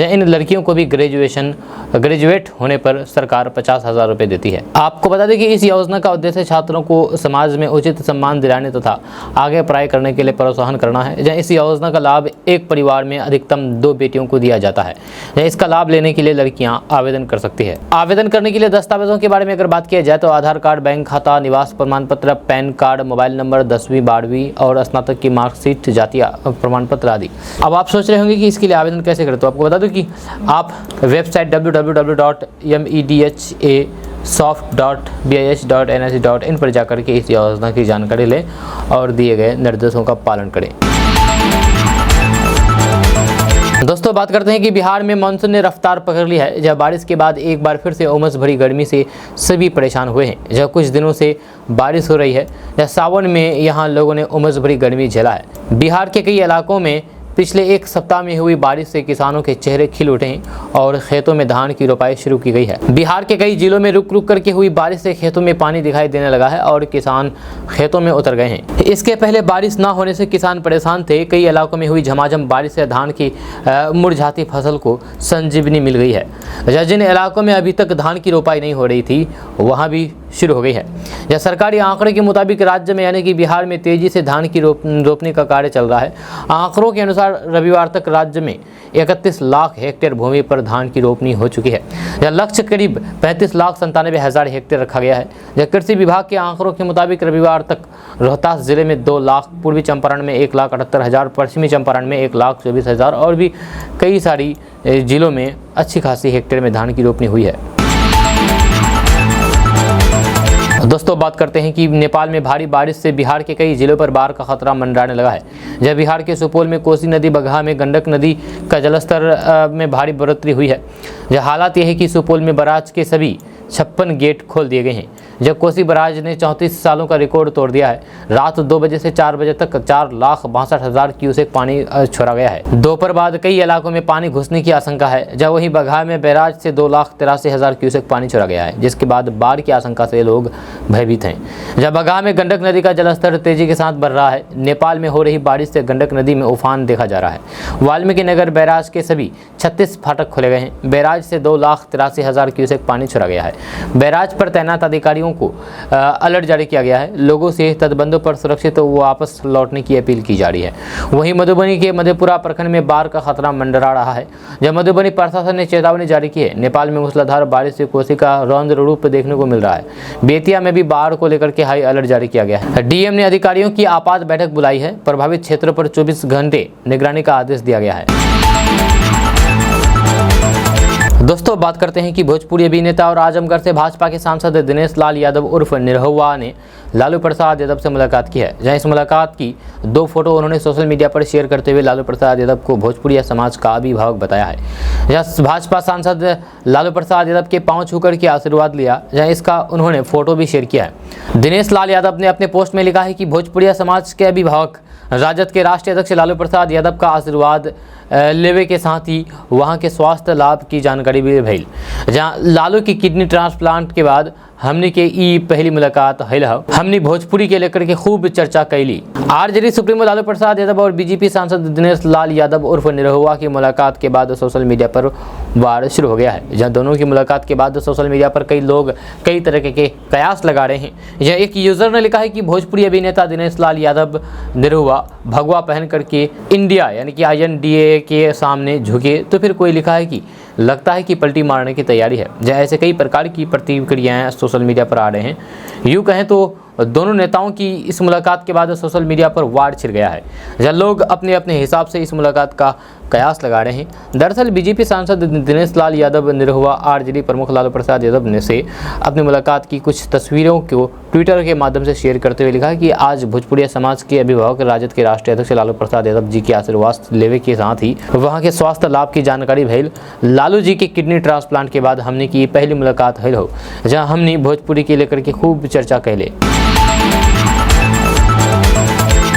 इन लड़कियों को भी ग्रेजुएट होने पर सरकार 50,000 रुपये देती है। आपको बता दें कि इस योजना का उद्देश्य छात्रों को समाज में उचित सम्मान दिलाने तथा आगे पढ़ाई करने के लिए प्रोत्साहन करना है। इस योजना का लाभ एक परिवार में अधिकतम 2 बेटियों को दिया जाता है। इसका लाभ लेने के लिए लड़कियां आवेदन कर सकती है। आवेदन करने के लिए दस्तावेजों के बारे में अगर बात किया जाए तो आधार कार्ड, बैंक खाता, निवास प्रमाण पत्र, पैन कार्ड, मोबाइल नंबर, 10वीं 12वीं और स्नातक की मार्कशीट, जातीय प्रमाण पत्र आदि। अब आप सोच रहे होंगे कि इसके लिए आवेदन कैसे करें, तो आपको बता दूं कि आप वेबसाइट www.medsoft.bis.nse.in पर जाकर के इस योजना की जानकारी लें और दिए गए निर्देशों का पालन करें। दोस्तों बात करते हैं कि बिहार में मानसून ने रफ्तार पकड़ ली है। जब बारिश के बाद एक बार फिर से उमस भरी गर्मी से सभी परेशान हुए हैं। जब कुछ दिनों से बारिश हो रही है, जब सावन में यहाँ लोगों ने उमस भरी गर्मी झेला है। बिहार के कई इलाकों में पिछले एक सप्ताह में हुई बारिश से किसानों के चेहरे खिल उठे हैं और खेतों में धान की रोपाई शुरू की गई है। बिहार के कई जिलों में रुक रुक करके हुई बारिश से खेतों में पानी दिखाई देने लगा है और किसान खेतों में उतर गए हैं। इसके पहले बारिश न होने से किसान परेशान थे। कई इलाकों में हुई झमाझम बारिश से धान की मुरझाती फसल को संजीवनी मिल गई है। जिन इलाकों में अभी तक धान की रोपाई नहीं हो रही थी वहाँ भी शुरू हो गई है। यह सरकारी आंकड़े के मुताबिक राज्य में यानी कि बिहार में तेजी से धान की रोपने का कार्य चल रहा है। आंकड़ों के अनुसार रविवार तक राज्य में 31 लाख हेक्टेयर भूमि पर धान की रोपनी हो चुकी है। यह लक्ष्य करीब 35,97,000 हेक्टेयर रखा गया है। यह कृषि विभाग के आंकड़ों के मुताबिक रविवार तक रोहतास जिले में 2 लाख, पूर्वी चंपारण में 1,78,000, पश्चिमी चंपारण में 1,24,000 और भी कई सारी जिलों में अच्छी खासी हेक्टेयर में धान की रोपनी हुई है। दोस्तों बात करते हैं कि नेपाल में भारी बारिश से बिहार के कई जिलों पर बाढ़ का खतरा मंडराने लगा है। जब बिहार के सुपौल में कोसी नदी, बगहा में गंडक नदी का जलस्तर में भारी बढ़ोतरी हुई है। यह हालात यह है कि सुपौल में बराज के सभी 56 गेट खोल दिए गए हैं, जब कोसी बराज ने 34 सालों का रिकॉर्ड तोड़ दिया है। रात 2 बजे से 4 बजे तक 4,62,000 क्यूसेक पानी छोड़ा गया है। दोपहर बाद कई इलाकों में पानी घुसने की आशंका है, जब वहीं बगहा में बैराज से 2,83,000 क्यूसेक पानी छोड़ा गया है, जिसके बाद बाढ़ की आशंका से लोग भयभीत हैं। जब बगहा में गंडक नदी का जलस्तर तेजी के साथ बढ़ रहा है, नेपाल में हो रही बारिश से गंडक नदी में उफान देखा जा रहा है। वाल्मीकि नगर बैराज के सभी 36 फाटक खोले गए हैं। बैराज से 2,83,000 क्यूसेक पानी छोड़ा गया है। बैराज पर तैनात अधिकारियों को अलर्ट जारी किया गया है। लोगों से तटबंधों पर सुरक्षित वापस लौटने की अपील की जा रही है। वहीं मधुबनी के मधेपुरा प्रखंड में बाढ़ का खतरा मंडरा रहा है, जब मधुबनी प्रशासन ने चेतावनी जारी की है। नेपाल में मूसलाधार बारिश से कोसी का रौद्र रूप देखने को मिल रहा है। बेतिया में भी बाढ़ को लेकर के हाई अलर्ट जारी किया गया है। डीएम ने अधिकारियों की आपात बैठक बुलाई है। प्रभावित क्षेत्रों पर 24 घंटे निगरानी का आदेश दिया गया है। दोस्तों बात करते हैं कि भोजपुरी अभिनेता और आजमगढ़ से भाजपा के सांसद दिनेश लाल यादव उर्फ निरहुआ ने लालू प्रसाद यादव से मुलाकात की है। जहां इस मुलाकात की 2 फोटो उन्होंने सोशल मीडिया पर शेयर करते हुए लालू प्रसाद यादव को भोजपुरी समाज का अभिभावक बताया है। जहां भाजपा सांसद लालू प्रसाद यादव के पांव छूकर के आशीर्वाद लिया, जहां इसका उन्होंने फोटो भी शेयर किया है। दिनेश लाल यादव ने अपने पोस्ट में लिखा है कि भोजपुरी समाज के अभिभावक राजद के राष्ट्रीय अध्यक्ष लालू प्रसाद यादव का आशीर्वाद लेवे के साथ ही वहां के स्वास्थ्य लाभ की जानकारी भी भइल। जहां लालू की किडनी ट्रांसप्लांट के बाद हमने के ई पहली मुलाकात हल हमने भोजपुरी के लेकर के खूब चर्चा कैली। आरजेडी सुप्रीमो लालू प्रसाद यादव और बीजेपी सांसद दिनेश लाल यादव उर्फ निरहुआ की मुलाकात के बाद सोशल मीडिया पर वार शुरू हो गया है। जहां दोनों की मुलाकात के बाद सोशल मीडिया पर कई लोग कई तरह के कयास लगा रहे हैं। यह एक यूजर ने लिखा है कि भोजपुरी अभिनेता दिनेश लाल यादव निरहुआ भगवा पहन करके इंडिया यानी कि INDA के सामने झुके, तो फिर कोई लिखा है कि लगता है कि पलटी मारने की तैयारी है। जैसे ऐसे कई प्रकार की प्रतिक्रियाएं सोशल मीडिया पर आ रहे हैं। यूँ कहें तो दोनों नेताओं की इस मुलाकात के बाद सोशल मीडिया पर वार छिड़ गया है, जहाँ लोग अपने अपने हिसाब से इस मुलाकात का कयास लगा रहे हैं। दरअसल बीजेपी सांसद दिनेश लाल यादव निरहुआ आरजेडी प्रमुख लालू प्रसाद यादव ने से अपनी मुलाकात की कुछ तस्वीरों को ट्विटर के माध्यम से शेयर करते हुए लिखा कि आज भोजपुरी समाज के अभिभावक राजद के राष्ट्रीय अध्यक्ष लालू प्रसाद यादव जी के आशीर्वाद लेवे के साथ ही वहाँ के स्वास्थ्य लाभ की जानकारी भइल। लालू जी के किडनी ट्रांसप्लांट के बाद हमने की पहली मुलाकात हल हो, जहाँ हमने भोजपुरी के लेकर के खूब चर्चा कैले।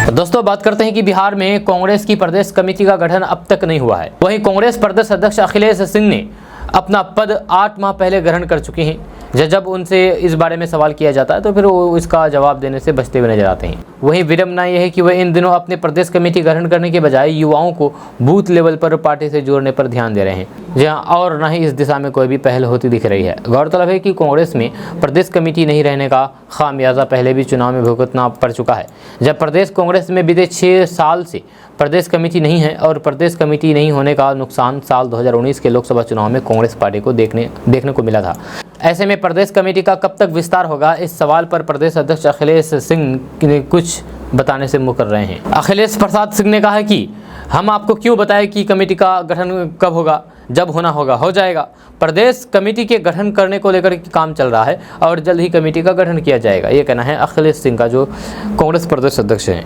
दोस्तों बात करते हैं कि बिहार में कांग्रेस की प्रदेश कमेटी का गठन अब तक नहीं हुआ है। वहीं कांग्रेस प्रदेश अध्यक्ष अखिलेश सिंह ने अपना पद 8 माह पहले ग्रहण कर चुके हैं। जब उनसे इस बारे में सवाल किया जाता है तो फिर वो इसका जवाब देने से बचते हुए नजर आते हैं। वहीं विडम्बना यह है कि वह इन दिनों अपने प्रदेश कमेटी गठन करने के बजाय युवाओं को बूथ लेवल पर पार्टी से जोड़ने पर ध्यान दे रहे हैं, जहां और न ही इस दिशा में कोई भी पहल होती दिख रही है। गौरतलब है कि कांग्रेस में प्रदेश कमेटी नहीं रहने का खामियाजा पहले भी चुनाव में भुगतना पड़ चुका है। जब प्रदेश कांग्रेस में बीते 6 साल से प्रदेश कमेटी नहीं है और प्रदेश कमेटी नहीं होने का नुकसान साल 2019 के लोकसभा चुनाव में कांग्रेस पार्टी को देखने को मिला था। ऐसे में प्रदेश कमेटी का कब तक विस्तार होगा, इस सवाल पर प्रदेश अध्यक्ष अखिलेश सिंह ने कुछ बताने से मुकर रहे हैं। अखिलेश प्रसाद सिंह ने कहा है कि हम आपको क्यों बताएं कि कमेटी का गठन कब होगा, जब होना होगा हो जाएगा। प्रदेश कमेटी के गठन करने को लेकर काम चल रहा है और जल्द ही कमेटी का गठन किया जाएगा, ये कहना है अखिलेश सिंह का, जो कांग्रेस प्रदेश अध्यक्ष हैं।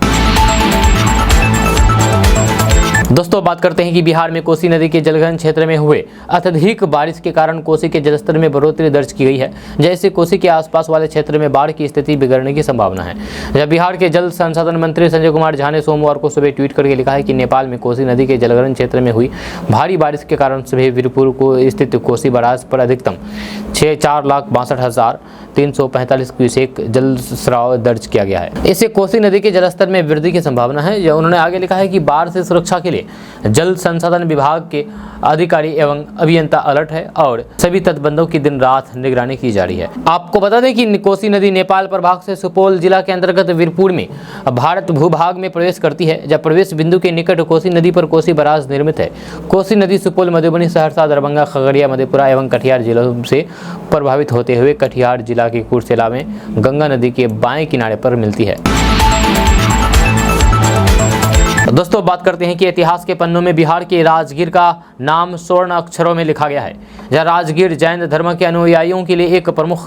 दोस्तों बात करते हैं कि बिहार में कोसी नदी के जलग्रहण क्षेत्र में हुए अत्यधिक बारिश के कारण कोसी के जलस्तर में बढ़ोतरी दर्ज की गई है, जैसे कोसी के आसपास वाले क्षेत्र में बाढ़ की स्थिति बिगड़ने की संभावना है। जब बिहार के जल संसाधन मंत्री संजय कुमार झा ने सोमवार को सुबह ट्वीट करके लिखा है कि नेपाल में कोसी नदी के जलग्रहण क्षेत्र में हुई भारी बारिश के कारण सुबह वीरपुर को स्थित कोसी बराज पर अधिकतम 4,62,345 क्यूसेक जल स्राव दर्ज किया गया है। इससे कोसी नदी के जलस्तर में वृद्धि की संभावना है। उन्होंने आगे लिखा है कि बाढ़ से सुरक्षा के लिए जल संसाधन विभाग के अधिकारी एवं अभियंता अलर्ट है और सभी तटबंधों की दिन रात निगरानी की जा रही है। आपको बता दें कि कोसी नदी नेपाल प्रभाग से सुपौल जिला के अंतर्गत वीरपुर में भारत भूभाग में प्रवेश करती है। जब प्रवेश बिंदु के निकट कोसी नदी पर कोसी बराज निर्मित है। कोसी नदी सुपौल, मधुबनी, सहरसा, दरभंगा, खगड़िया, मधेपुरा एवं कटिहार जिलों से प्रभावित होते हुए कटिहार जिला के कुर्सेला में गंगा नदी के बाएं किनारे पर मिलती है। दोस्तों बात करते हैं कि इतिहास के पन्नों में बिहार के राजगीर का नाम स्वर्ण अक्षरों में लिखा गया है। जहाँ राजगीर जैन धर्म के अनुयायियों के लिए एक प्रमुख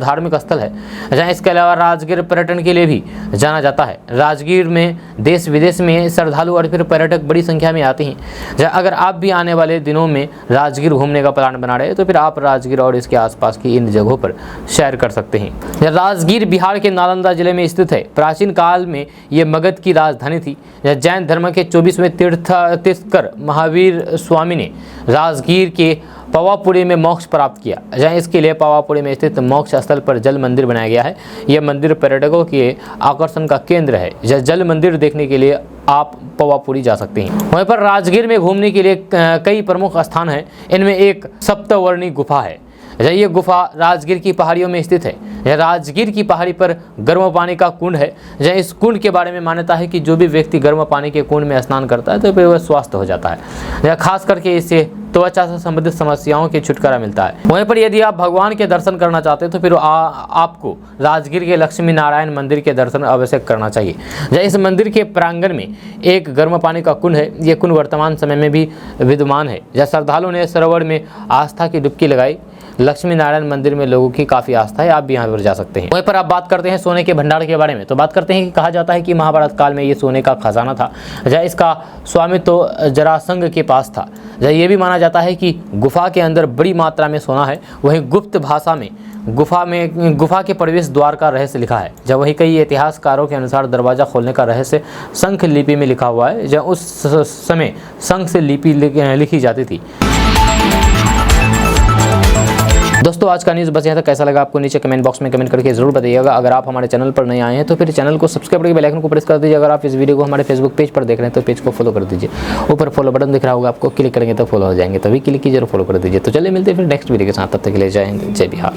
धार्मिक स्थल है, जहाँ इसके अलावा राजगीर पर्यटन के लिए भी जाना जाता है। राजगीर में देश विदेश में श्रद्धालु और फिर पर्यटक बड़ी संख्या में आते हैं। जहाँ अगर आप भी आने वाले दिनों में राजगीर घूमने का प्लान बना रहे हैं तो फिर आप राजगीर और इसके आसपास की इन जगहों पर सैर कर सकते हैं। राजगीर बिहार के नालंदा जिले में स्थित है। प्राचीन काल में ये मगध की राजधानी थी। जैन धर्म के 24वें तीर्थंकर महावीर स्वामी ने राजगीर के पावापुरी में मोक्ष प्राप्त किया। जहाँ इसके लिए पावापुरी में स्थित मोक्ष स्थल पर जल मंदिर बनाया गया है। यह मंदिर पर्यटकों के आकर्षण का केंद्र है। यह जल मंदिर देखने के लिए आप पावापुरी जा सकते हैं। वहीं पर राजगीर में घूमने के लिए कई प्रमुख स्थान हैं। इनमें एक सप्तवर्णी गुफा है। ये गुफा राजगीर की पहाड़ियों में स्थित है। यह राजगीर की पहाड़ी पर गर्म पानी का कुंड है। जहाँ इस कुंड के बारे में मान्यता है कि जो भी व्यक्ति गर्म पानी के कुंड में स्नान करता है तो फिर वह स्वस्थ हो जाता है। यह खास करके इससे त्वचा से संबंधित समस्याओं की छुटकारा मिलता है। वहीं पर यदि आप भगवान के दर्शन करना चाहते हैं तो फिर आपको राजगीर के लक्ष्मी नारायण मंदिर के दर्शन अवश्य करना चाहिए। जहाँ इस मंदिर के प्रांगण में एक गर्म पानी का कुंड है। ये कुंड वर्तमान समय में भी विद्यमान है। जहाँ श्रद्धालुओं ने सरोवर में आस्था की डुबकी लगाई। लक्ष्मी नारायण मंदिर में लोगों की काफ़ी आस्था है, आप भी यहाँ पर जा सकते हैं। वहीं पर आप बात करते हैं सोने के भंडार के बारे में, तो बात करते हैं कि कहा जाता है कि महाभारत काल में ये सोने का खजाना था। जहाँ इसका स्वामित्व तो जरासंध के पास था। जहाँ ये भी माना जाता है कि गुफा के अंदर बड़ी मात्रा में सोना है। वहीं गुप्त भाषा में गुफा के प्रवेश द्वार का रहस्य लिखा है। जब वही कई इतिहासकारों के अनुसार दरवाज़ा खोलने का रहस्य शंख लिपि में लिखा हुआ है। जहाँ उस समय शंख से लिपि लिखी जाती थी। दोस्तों आज का न्यूज़ बस यहाँ तक। कैसा लगा आपको नीचे कमेंट बॉक्स में कमेंट करके जरूर बताइएगा। अगर आप हमारे चैनल पर नए आए हैं तो फिर चैनल को सब्सक्राइब करके बेल आइकन को प्रेस कर दीजिए। अगर आप इस वीडियो को हमारे फेसबुक पेज पर देख रहे हैं तो पेज को फॉलो कर दीजिए। ऊपर फॉलो बटन दिख रहा होगा आपको, क्लिक करेंगे तो फॉलो हो जाएंगे। तभी क्लिक कीजिए और फॉलो कर दीजिए। तो चलिए मिलते हैं फिर नेक्स्ट वीडियो के साथ। तब तक के लिए जय हिंद, जय बिहार।